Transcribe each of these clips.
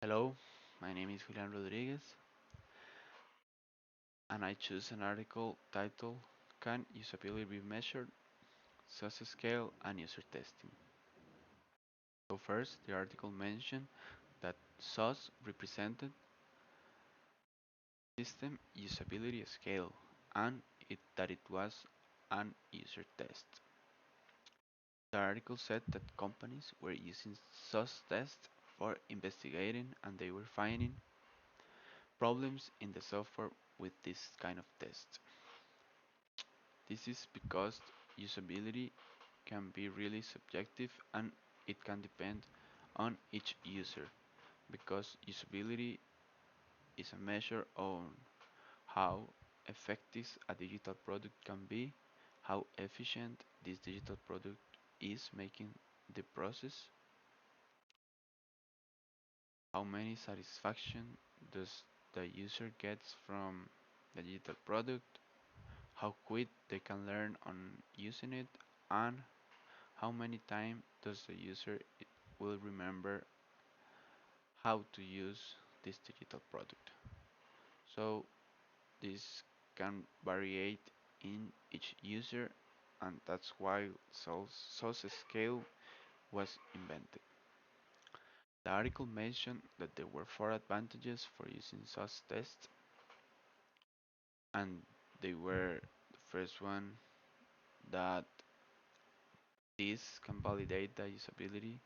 Hello, my name is Julian Rodriguez, and I choose an article titled Can Usability Be Measured? SOS Scale and User Testing. So, first, the article mentioned that SOS represented System Usability Scale and that it was an user test. The article said that companies were using SOS tests for investigating and they were finding problems in the software with this kind of tests. This is because usability can be really subjective and it can depend on each user because usability is a measure on how effective a digital product can be, how efficient this digital product is making the process, how many satisfaction does the user gets from the digital product, how quick they can learn on using it, and how many times does the user will remember how to use this digital product. So this can vary in each user, and that's why SOS scale was invented. The article mentioned that there were four advantages for using SOS tests, and they were the first one that this can validate the usability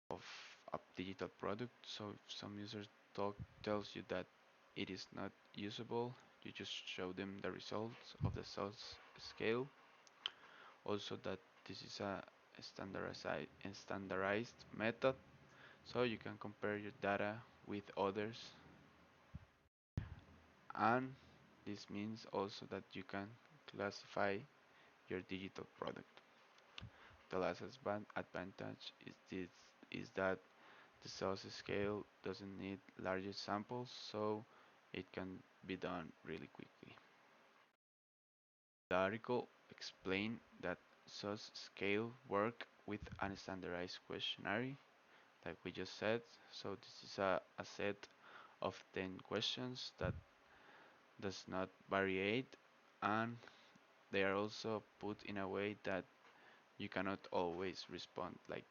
of a digital product. So if some user tells you that it is not usable, you just show them the results of the SOS scale. Also that this is a standardized method, so you can compare your data with others, and this means also that you can classify your digital product. The last advantage is that the SOS scale doesn't need larger samples, so it can be done really quickly. The article explained that SOS scale work with a standardized questionnaire, like we just said. So this is a set of 10 questions that does not variate, and they are also put in a way that you cannot always respond like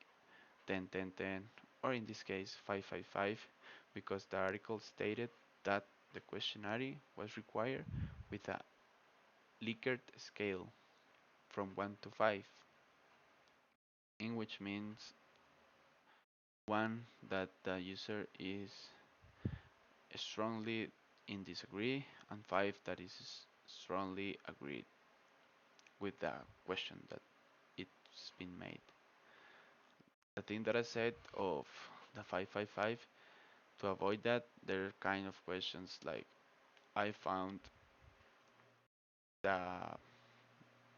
10, 10, 10, or in this case 5, 5, 5, because the article stated that the questionnaire was required with a Likert scale from 1 to 5, in which means 1 that the user is strongly in disagree, and 5 that is strongly agreed with the question that it's been made. The thing that I said of the 555, to avoid that, there are kind of questions like I found the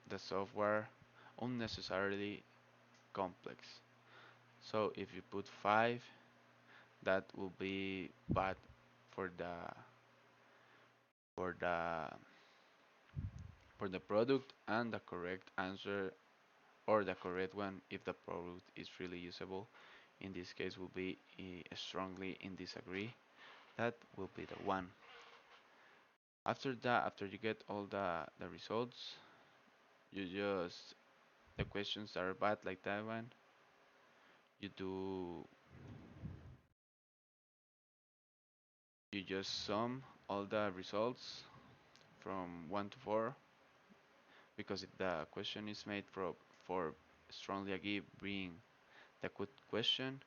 the software unnecessarily complex. So if you put 5, that will be bad for for the for the product, and the correct answer or the correct one if the product is really usable in this case will be strongly in disagree. That will be the one. After that, after you get all the results, you just the questions that are bad like that one, you do you just sum all the results from 1 to 4, because if the question is made for strongly agree being the good question,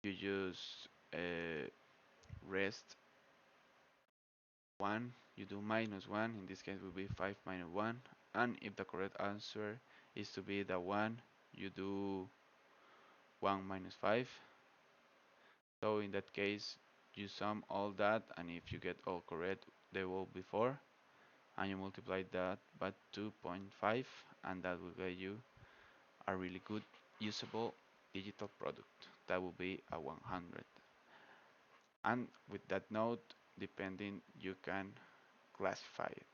you just rest 1, you do -1, in this case will be 5 minus 1, and if the correct answer is to be the 1, you do 1 minus 5. So in that case, you sum all that, and if you get all correct, they will be 4, and you multiply that by 2.5, and that will get you a really good usable digital product. That will be a 100. And with that note, depending, you can classify it.